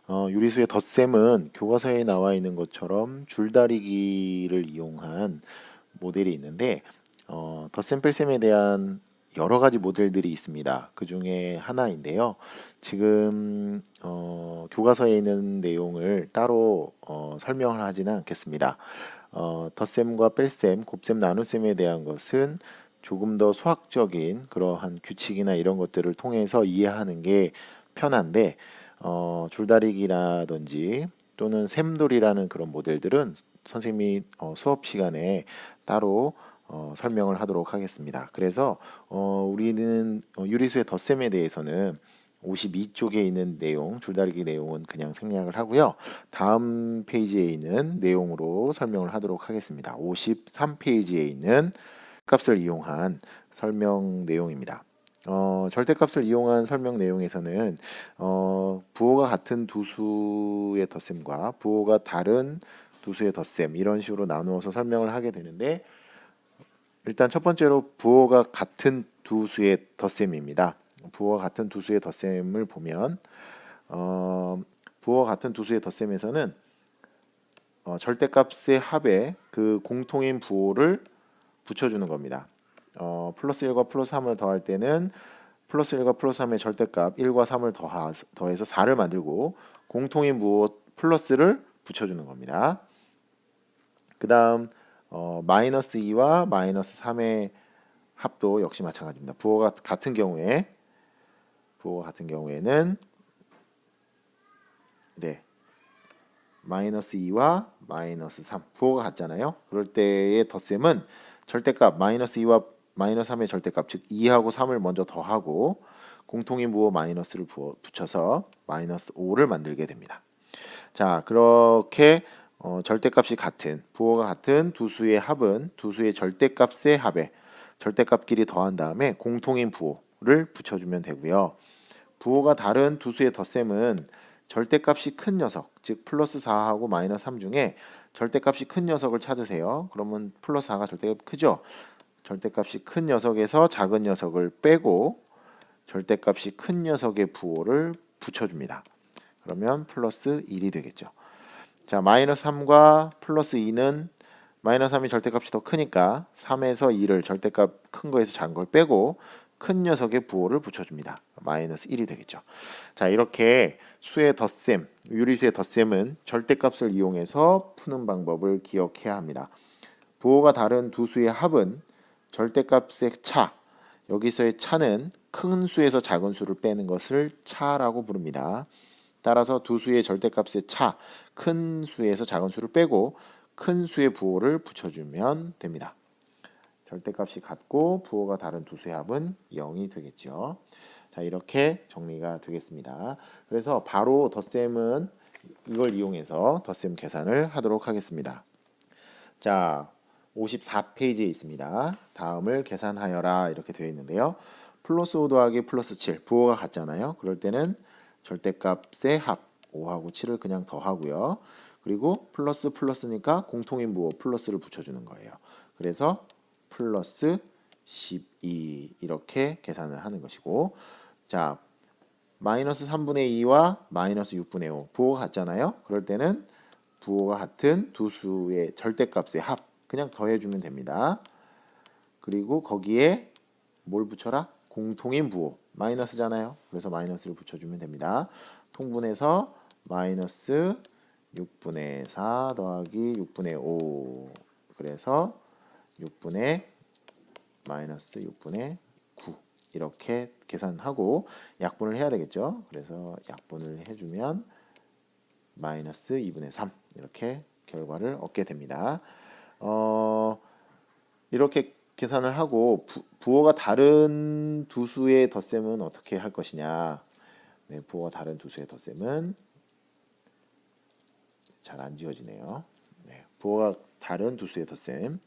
유리수의 덧셈은 교과서에 나와 있는 것처럼 줄다리기를 이용한 모델이 있는데 덧셈 뺄셈에 대한 여러 가지 모델들이 있습니다. 그 중에 하나인데요. 지금 교과서에 있는 내용을 따로 설명을 하지는 않겠습니다. 덧셈과 뺄셈, 곱셈, 나눗셈에 대한 것은 조금 더 수학적인 그러한 규칙이나 이런 것들을 통해서 이해하는 게 편한데 줄다리기라든지 또는 셈돌이라는 그런 모델들은 선생님이 수업 시간에 따로 설명을 하도록 하겠습니다. 그래서 우리는 유리수의 덧셈에 대해서는 52쪽에 있는 내용, 줄다리기 내용은 그냥 생략을 하고요. 다음 페이지에 있는 내용으로 설명을 하도록 하겠습니다. 53페이지에 있는 값을 이용한 설명 내용입니다. 절대값을 이용한 설명 내용에서는 부호가 같은 두 수의 덧셈과 부호가 다른 두 수의 덧셈 이런 식으로 나누어서 설명을 하게 되는데 일단 첫 번째로 부호가 같은 두 수의 덧셈입니다. 부호가 같은 두 수의 덧셈을 보면 부호가 같은 두 수의 덧셈에서는 절대값의 합에 그 공통인 부호를 붙여주는 겁니다. 플러스 1과 플러스 3을 더할 때는 플러스 1과 플러스 3의 절대값 1과 3을 더해서 4를 만들고 공통인 부호 플러스를 붙여주는 겁니다. 그 다음 마이너스 2와 마이너스 3의 합도 역시 마찬가지입니다. 부호가 같은 경우에는 마이너스 2와 마이너스 3 부호가 같잖아요. 그럴 때의 덧셈은 절대값 마이너스 2와 마이너스 3의 절대값 즉 2하고 3을 먼저 더하고 공통인 부호 마이너스를 붙여서 마이너스 5를 만들게 됩니다. 자, 그렇게 절대값이 같은 부호가 같은 두 수의 합은 두 수의 절대값의 합에 절대값끼리 더한 다음에 공통인 부호를 붙여주면 되고요. 부호가 다른 두 수의 덧셈은 절대값이 큰 녀석, 즉 플러스 4하고 마이너스 3 중에 절대값이 큰 녀석을 찾으세요. 그러면 플러스 4가 절대값이 크죠. 절대값이 큰 녀석에서 작은 녀석을 빼고 절대값이 큰 녀석의 부호를 붙여줍니다. 그러면 플러스 1이 되겠죠. 자, 마이너스 3과 플러스 2는 마이너스 3이 절대값이 더 크니까 3에서 2를 절대값 큰 거에서 작은 걸 빼고 큰 녀석의 부호를 붙여줍니다. 마이너스 1이 되겠죠. 자, 이렇게 수의 덧셈, 유리수의 덧셈은 절대값을 이용해서 푸는 방법을 기억해야 합니다. 부호가 다른 두 수의 합은 절대값의 차, 여기서의 차는 큰 수에서 작은 수를 빼는 것을 차라고 부릅니다. 따라서 두 수의 절대값의 차, 큰 수에서 작은 수를 빼고 큰 수의 부호를 붙여주면 됩니다. 절대값이 같고 부호가 다른 두 수의 합은 0이 되겠죠. 자, 이렇게 정리가 되겠습니다. 그래서 바로 덧셈은 이걸 이용해서 덧셈 계산을 하도록 하겠습니다. 자, 54페이지에 있습니다. 다음을 계산하여라 이렇게 되어 있는데요. 플러스 5 더하기 플러스 7 부호가 같잖아요. 그럴 때는 절대값의 합 5하고 7을 그냥 더하고요. 그리고 플러스니까 공통인 부호 플러스를 붙여주는 거예요. 그래서 플러스 12 이렇게 계산을 하는 것이고, 자, 마이너스 3분의 2와 마이너스 6분의 5 부호가 같잖아요. 그럴 때는 부호가 같은 두 수의 절대값의 합 그냥 더해주면 됩니다. 그리고 거기에 뭘 붙여라? 공통인 부호 마이너스잖아요. 그래서 마이너스를 붙여주면 됩니다. 통분해서 마이너스 6분의 4 더하기 6분의 5 그래서 6분의 마이너스 6분의 9 이렇게 계산하고 약분을 해야 되겠죠. 그래서 약분을 해주면 마이너스 2분의 3 이렇게 결과를 얻게 됩니다. 이렇게 계산을 하고 부호가 다른 두 수의 덧셈은 어떻게 할 것이냐. 네, 부호가 다른 두 수의 덧셈은 잘 안 지워지네요. 네, 부호가 다른 두 수의 덧셈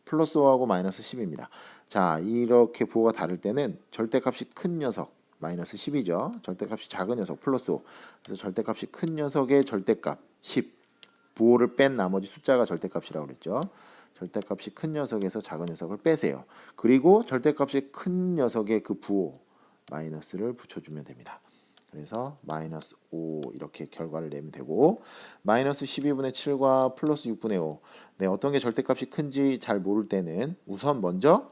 플러스 5하고 마이너스 10입니다. 자, 이렇게 부호가 다를 때는 절대값이 큰 녀석 마이너스 10이죠. 절대값이 작은 녀석 플러스 5. 그래서 절대값이 큰 녀석의 절대값 10. 부호를 뺀 나머지 숫자가 절대값이라고 그랬죠. 절대값이 큰 녀석에서 작은 녀석을 빼세요. 그리고 절대값이 큰 녀석의 그 부호 마이너스를 붙여주면 됩니다. 그래서 마이너스 5 이렇게 결과를 내면 되고, 마이너스 12분의 7과 플러스 6분의 5. 네, 어떤 게 절대값이 큰지 잘 모를 때는 우선 먼저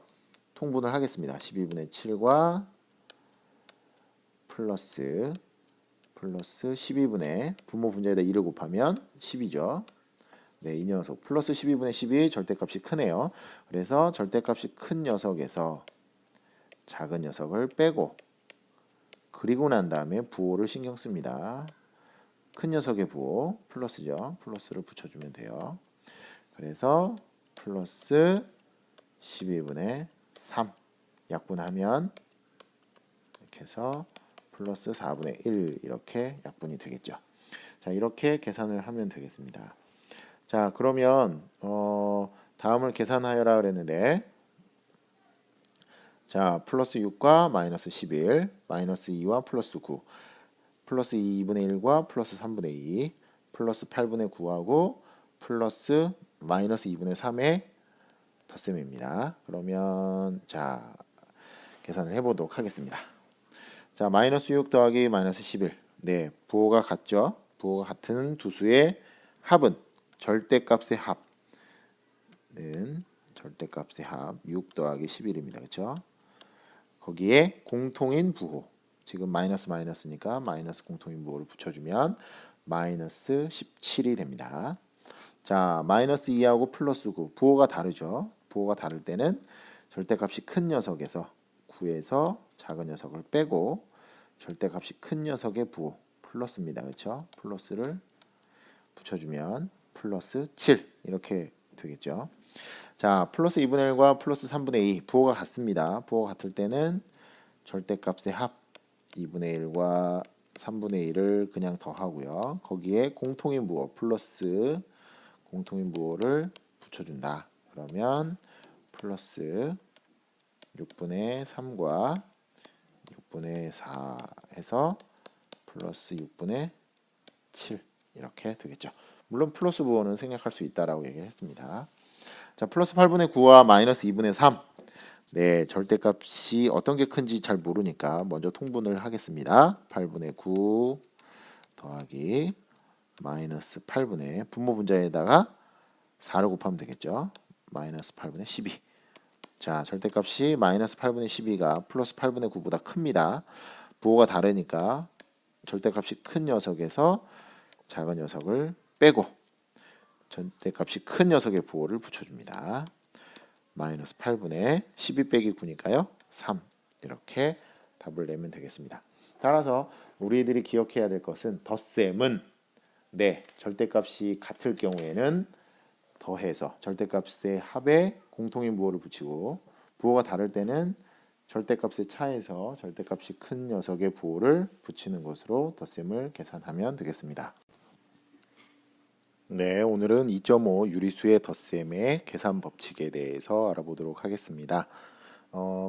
통분을 하겠습니다. 12분의 7과 플러스 12분의 분모 분자에다 2를 곱하면 10이죠. 네, 이 녀석 플러스 12분의 10이 절대값이 크네요. 그래서 절대값이 큰 녀석에서 작은 녀석을 빼고, 그리고 난 다음에 부호를 신경 씁니다. 큰 녀석의 부호 플러스죠. 플러스를 붙여주면 돼요. 그래서 플러스 12분의 3 약분하면 이렇게 해서 플러스 4분의 1 이렇게 약분이 되겠죠. 자, 이렇게 계산을 하면 되겠습니다. 자, 그러면 다음을 계산하여라 그랬는데, 자, 플러스 6과 마이너스 11, 마이너스 2와 플러스 9, 플러스 2분의 1과 플러스 3분의 2, 플러스 8분의 9하고 플러스 마이너스 2분의 3의 덧셈입니다. 그러면 자, 계산을 해보도록 하겠습니다. 자, 마이너스 6 더하기 마이너스 11. 네, 부호가 같죠? 부호가 같은 두 수의 합은 절대값의 합은 절대값의 합 6 더하기 11입니다. 그렇죠? 거기에 공통인 부호, 지금 마이너스 마이너스니까 마이너스 공통인 부호를 붙여주면 마이너스 17이 됩니다. 자, 마이너스 2하고 플러스 9 부호가 다르죠. 부호가 다를 때는 절대값이 큰 녀석에서 9에서 작은 녀석을 빼고 절대값이 큰 녀석의 부호 플러스입니다. 그렇죠? 플러스를 붙여주면 플러스 7 이렇게 되겠죠. 자, 플러스 2분의 1과 플러스 3분의 2 부호가 같습니다. 부호가 같을 때는 절대값의 합 2분의 1과 3분의 1을 그냥 더하고요. 거기에 공통인 부호 플러스 공통인 부호를 붙여준다. 그러면 플러스 6분의 3과 6분의 4 해서 플러스 6분의 7 이렇게 되겠죠. 물론 플러스 부호는 생략할 수 있다라고 얘기를 했습니다. 자, 플러스 8분의 9와 마이너스 2분의 3. 네, 절대값이 어떤 게 큰지 잘 모르니까 먼저 통분을 하겠습니다. 8분의 9 더하기 마이너스 8분의 분모 분자에다가 4를 곱하면 되겠죠. 마이너스 8분의 12. 자, 절대값이 마이너스 8분의 12가 플러스 8분의 9보다 큽니다. 부호가 다르니까 절대값이 큰 녀석에서 작은 녀석을 빼고 절대값이 큰 녀석의 부호를 붙여줍니다. 마이너스 8분의 12 빼기 9니까요. 3 이렇게 답을 내면 되겠습니다. 따라서 우리들이 기억해야 될 것은 덧셈은 네, 절대값이 같을 경우에는 더해서 절대값의 합에 공통인 부호를 붙이고, 부호가 다를 때는 절대값의 차에서 절대값이 큰 녀석의 부호를 붙이는 것으로 덧셈을 계산하면 되겠습니다. 네, 오늘은 2.5 유리수의 덧셈의 계산 법칙에 대해서 알아보도록 하겠습니다.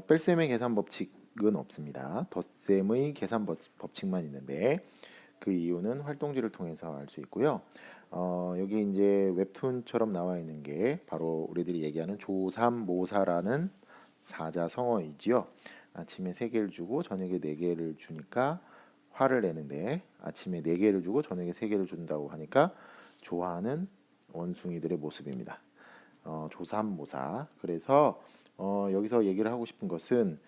뺄셈의 계산 법칙은 없습니다. 덧셈의 계산 법칙만 있는데 그 이유는 활동지를 통해서 알 수 있고요. 여기 이제 웹툰처럼 나와 있는 게 바로 우리들이 얘기하는 조삼모사라는 사자성어이지요. 아침에 3개를 주고 저녁에 4개를 주니까 화를 내는데, 아침에 4개를 주고 저녁에 3개를 준다고 하니까 좋아하는 원숭이들의 모습입니다. 조삼모사. 그래서 여기서 얘기를 하고 싶은 것은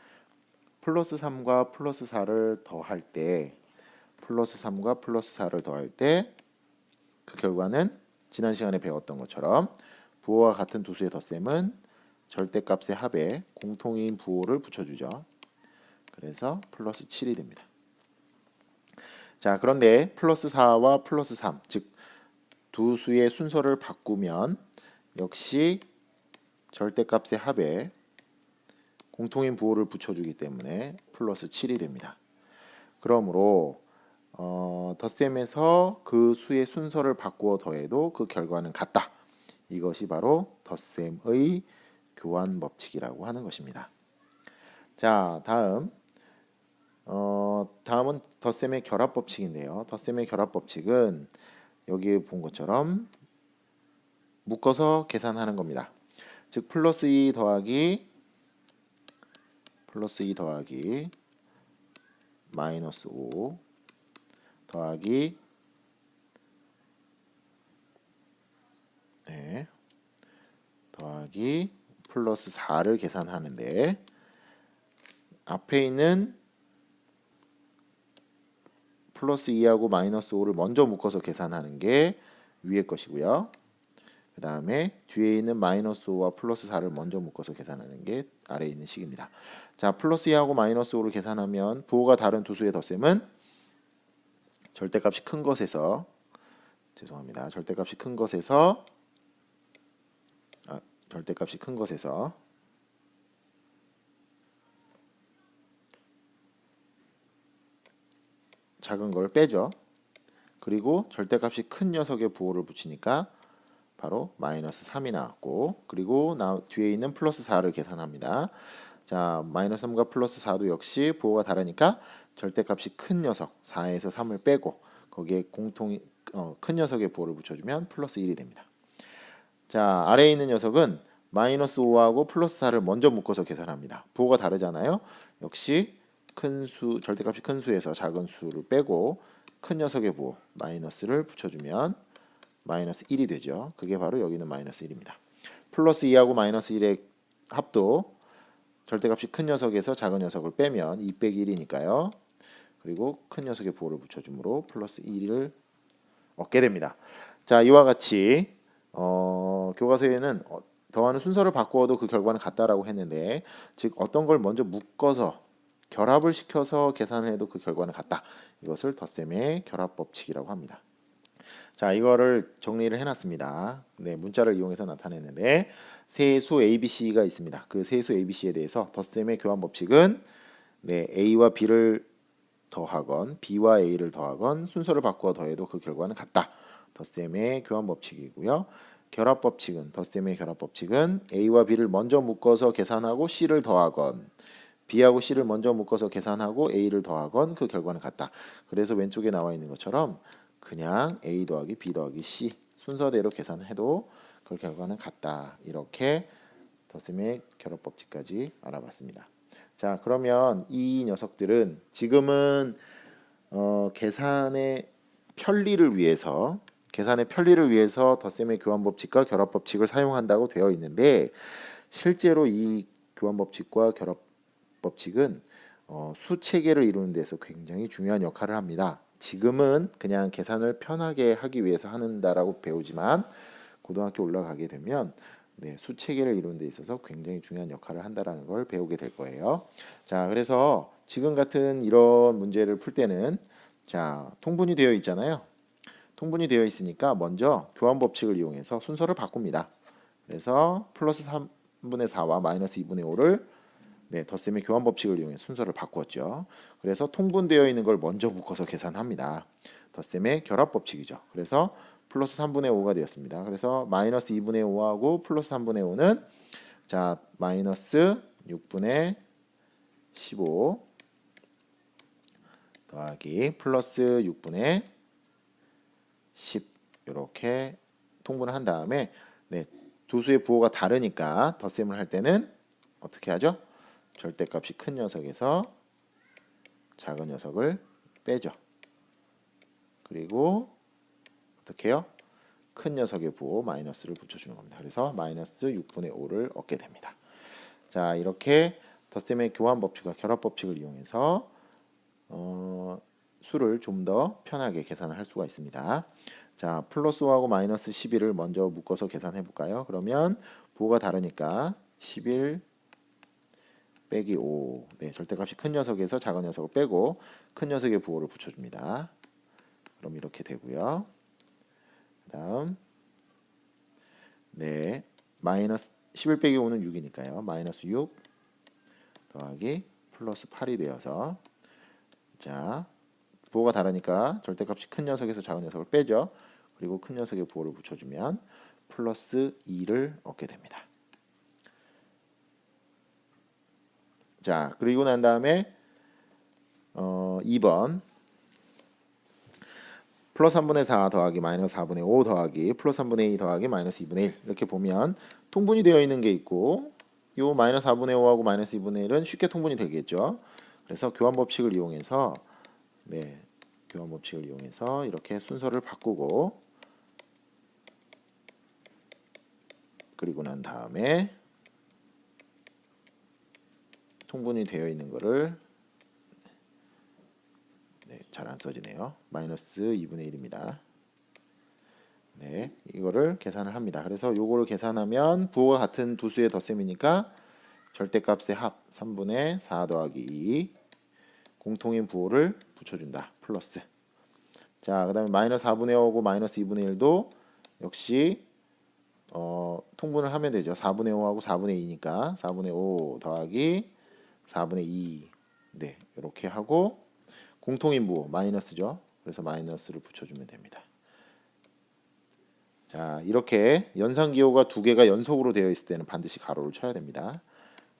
플러스 3과 플러스 4를 더할 때, 플러스 3과 플러스 4를 더할 때 그 결과는 지난 시간에 배웠던 것처럼 부호와 같은 두 수의 덧셈은 절대값의 합에 공통인 부호를 붙여주죠. 그래서 플러스 7이 됩니다. 자, 그런데 플러스 4와 플러스 3, 즉 두 수의 순서를 바꾸면 역시 절대값의 합에 공통인 부호를 붙여주기 때문에 플러스 7이 됩니다. 그러므로 덧셈에서 그 수의 순서를 바꾸어 더해도 그 결과는 같다. 이것이 바로 덧셈의 교환 법칙이라고 하는 것입니다. 자, 다음은 덧셈의 결합 법칙인데요. 덧셈의 결합 법칙은 여기에 본 것처럼 묶어서 계산하는 겁니다. 즉 플러스 2 더하기 마이너스 5 더하기 네, 더하기 플러스 4를 계산하는데 앞에 있는 플러스 2하고 마이너스 5를 먼저 묶어서 계산하는 게 위에 것이고요. 그 다음에 뒤에 있는 마이너스 5와 플러스 4를 먼저 묶어서 계산하는 게 아래에 있는 식입니다. 자, 플러스 2하고 마이너스 5를 계산하면 부호가 다른 두 수의 덧셈은 절대값이 큰 것에서 절대값이 큰 것에서 작은 걸 빼죠. 그리고 절대값이 큰 녀석의 부호를 붙이니까 바로 마이너스 3이 나왔고, 그리고 뒤에 있는 플러스 4를 계산합니다. 자, 마이너스 3과 플러스 4도 역시 부호가 다르니까 절대값이 큰 녀석 4에서 3을 빼고 거기에 큰 녀석의 부호를 붙여주면 플러스 1이 됩니다. 자, 아래에 있는 녀석은 마이너스 5하고 플러스 4를 먼저 묶어서 계산합니다. 부호가 다르잖아요. 역시 절대값이 큰 수에서 작은 수를 빼고 큰 녀석의 부호 마이너스를 붙여주면 마이너스 1이 되죠. 그게 바로 여기는 마이너스 1입니다. 플러스 2하고 마이너스 1의 합도 절대값이 큰 녀석에서 작은 녀석을 빼면 2 빼기 1이니까요. 그리고 큰 녀석의 부호를 붙여주므로 플러스 1을 얻게 됩니다. 자, 이와 같이 교과서에는 더하는 순서를 바꾸어도 그 결과는 같다라고 했는데, 즉 어떤 걸 먼저 묶어서 결합을 시켜서 계산을 해도 그 결과는 같다. 이것을 덧셈의 결합 법칙이라고 합니다. 자, 이거를 정리를 해놨습니다. 네, 문자를 이용해서 나타냈는데 세수 ABC가 있습니다. 그 세수 ABC에 대해서 덧셈의 교환 법칙은 네, A와 B를 더하건 B와 A를 더하건 순서를 바꾸어 더해도 그 결과는 같다. 덧셈의 교환 법칙이고요. 결합 법칙은 덧셈의 결합 법칙은 A와 B를 먼저 묶어서 계산하고 C를 더하건 B하고 C를 먼저 묶어서 계산하고 A를 더하건 그 결과는 같다. 그래서 왼쪽에 나와 있는 것처럼 그냥 A 더하기 B 더하기 C 순서대로 계산해도 그 결과는 같다. 이렇게 덧셈의 결합 법칙까지 알아봤습니다. 자, 그러면 이 녀석들은 지금은 계산의 편리를 위해서 덧셈의 교환 법칙과 결합 법칙을 사용한다고 되어 있는데, 실제로 이 교환 법칙과 결합 법칙은 수 체계를 이루는 데서 굉장히 중요한 역할을 합니다. 지금은 그냥 계산을 편하게 하기 위해서 한다라고 배우지만 고등학교 올라가게 되면 네, 수 체계를 이루는 데 있어서 굉장히 중요한 역할을 한다라는 걸 배우게 될 거예요. 자, 그래서 지금 같은 이런 문제를 풀 때는 자, 통분이 되어 있잖아요. 통분이 되어 있으니까 먼저 교환 법칙을 이용해서 순서를 바꿉니다. 그래서 플러스 3분의 4와 마이너스 2분의 5를 네, 덧셈의 교환 법칙을 이용해 순서를 바꾸었죠. 그래서 통분되어 있는 걸 먼저 묶어서 계산합니다. 덧셈의 결합 법칙이죠. 그래서 플러스 3분의 5가 되었습니다. 그래서 마이너스 2분의 5하고 플러스 3분의 5는 자, 마이너스 6분의 15 더하기 플러스 6분의 10 이렇게 통분을 한 다음에 네, 두 수의 부호가 다르니까 덧셈을 할 때는 어떻게 하죠? 절대값이 큰 녀석에서 작은 녀석을 빼죠. 그리고 어떻게 해요? 큰 녀석의 부호 마이너스를 붙여주는 겁니다. 그래서 마이너스 6분의 5를 얻게 됩니다. 자, 이렇게 덧셈의 교환 법칙과 결합 법칙을 이용해서 수를 좀 더 편하게 계산을 할 수가 있습니다. 자, 플러스 5하고 마이너스 11을 먼저 묶어서 계산해 볼까요? 그러면 부호가 다르니까 11 빼기 5. 네, 절대값이 큰 녀석에서 작은 녀석을 빼고 큰 녀석의 부호를 붙여줍니다. 그럼 이렇게 되고요. 그다음 네, 마이너스 11 빼기 5는 6이니까요. 마이너스 6 더하기 플러스 8이 되어서 자, 부호가 다르니까 절대값이 큰 녀석에서 작은 녀석을 빼죠. 그리고 큰 녀석의 부호를 붙여주면 플러스 2를 얻게 됩니다. 자, 그리고 난 다음에 2번 플러스 3분의 4 더하기 마이너스 4분의 5 더하기 플러스 3분의 2 더하기 마이너스 2분의 1 이렇게 보면 통분이 되어 있는 게 있고 요 마이너스 4분의 5하고 마이너스 2분의 1은 쉽게 통분이 되겠죠. 그래서 교환 법칙을 이용해서 네, 교환 법칙을 이용해서 이렇게 순서를 바꾸고, 그리고 난 다음에 통분이 되어 있는 거를, 네, 잘 안 써지네요. 마이너스 2분의 1입니다. 네, 이거를 계산을 합니다. 그래서 요거를 계산하면 부호가 같은 두 수의 덧셈이니까 절대값의 합 3분의 4 더하기 2, 공통인 부호를 붙여준다. 플러스. 자, 그 다음에 마이너스 4분의 5하고 마이너스 2분의 1도 역시 통분을 하면 되죠. 4분의 5하고 4분의 2니까 4분의 5 더하기 4분의 2. 네, 이렇게 하고 공통인 부호 마이너스죠. 그래서 마이너스를 붙여주면 됩니다. 자, 이렇게 연산기호가 두 개가 연속으로 되어 있을 때는 반드시 가로를 쳐야 됩니다.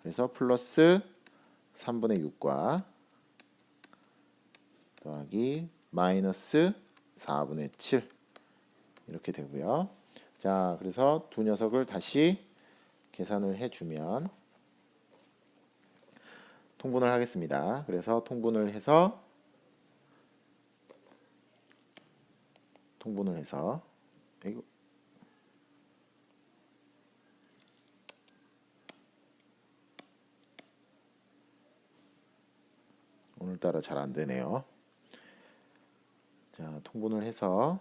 그래서 플러스 3분의 6과 더하기 마이너스 4분의 7 이렇게 되고요. 자, 그래서 두 녀석을 다시 계산을 해주면 통분을 하겠습니다. 그래서 통분을 해서 이거 오늘따라 잘 안 되네요. 자, 통분을 해서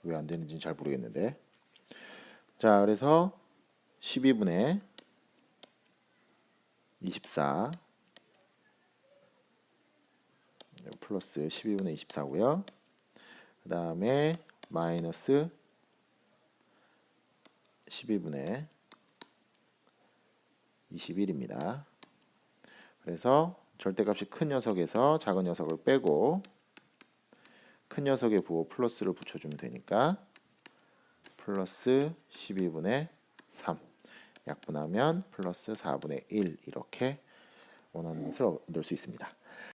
왜 안 되는지는 잘 모르겠는데. 자, 그래서 12분의 24 플러스 12분의 24고요. 그 다음에 마이너스 12분의 21입니다. 그래서 절대값이 큰 녀석에서 작은 녀석을 빼고 큰 녀석의 부호 플러스를 붙여주면 되니까 플러스 12분의 3 약분하면 플러스 4분의 1 이렇게 원하는 것을 얻을 수 있습니다.